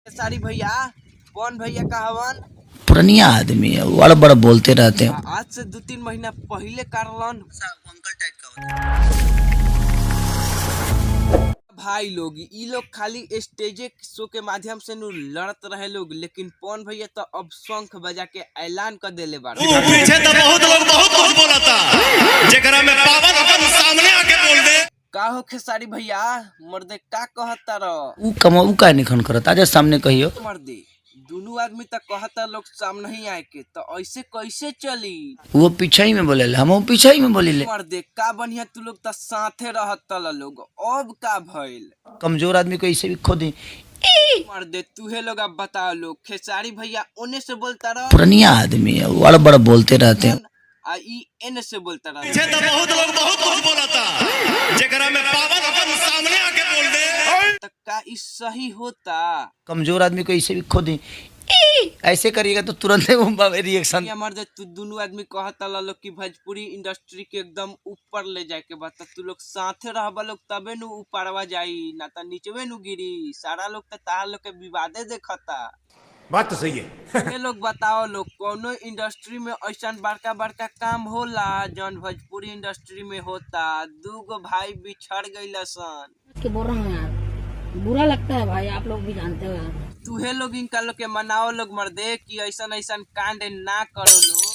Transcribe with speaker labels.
Speaker 1: सारी भैया कौन भैया का हवन
Speaker 2: पुरनिया आदमी है, बड़ बड़ बोलते रहते हैं।
Speaker 1: आज से 2-3 महीना पहले कारलन
Speaker 2: अंकल टाइप का
Speaker 1: भाई लोग ई लोग खाली स्टेज शो के माध्यम से नु लड़त रहे लोग, लेकिन पवन भैया तो अब शंख बजा के ऐलान कर देले बाड़े।
Speaker 3: पीछे तो बहुत लोग बहुत कुछ बोलता जेकरा में पावन अपन सामने आके बोल दे
Speaker 1: का हो खेसारी भैया मर्दे का कहता रह
Speaker 2: ऊ कमाऊ का निखन करत आजा सामने कहियो।
Speaker 1: मर्दे दोनों आदमी तक कहता लोग सामने ही आए के तो ऐसे कैसे चली।
Speaker 2: वो पीछे ही में बोले, हम पीछे ही में बोली।
Speaker 1: मर्दे का बढ़िया तू लोग तो साथे रहत लोग, अब का भइल
Speaker 2: कमजोर आदमी को ऐसे भी खो दी।
Speaker 1: मर्दे तूहे लोग अब बताओ लोग, खेसारी भैया ओने से बोलता रह
Speaker 2: पुरनिया आदमी है, बड़ बड़ बोलते रहते हैं।
Speaker 1: आ ई एने से बोलता रह।
Speaker 3: पीछे तो बहुत लोग बहुत कुछ बोलता जेकरा में पावन अपन सामने आके बोल दे
Speaker 1: तो का ई सही होता।
Speaker 2: कमजोर आदमी को ऐसे भी खो दी। ऐसे करिएगा तो तुरंत रिएक्शन।
Speaker 1: या मर्दे तू दोनों आदमी कहता लोग कि भोजपुरी इंडस्ट्री के एकदम ऊपर ले जाए के बाद तू लोग साथे रहबा लोग तबे नु ऊपरवा जाई, ना तो नीचवे नु गिरी। सारा लोग तो तार लोग के विवादे देखता।
Speaker 4: बात तो सही है।
Speaker 1: ये लोग बताओ लोग कौनो इंडस्ट्री में ऐसा बड़का बड़का काम होला जौन भोजपुरी इंडस्ट्री में होता। दूगो भाई बिछड़ गइल सन
Speaker 5: के बोल रहा हूँ यार, बुरा लगता है भाई, आप लोग भी जानते हो यार।
Speaker 1: तूहे लोग इनका लोग के मनाओ लोग मर्दे कि ऐसा ऐसा कांड ना करो लोग।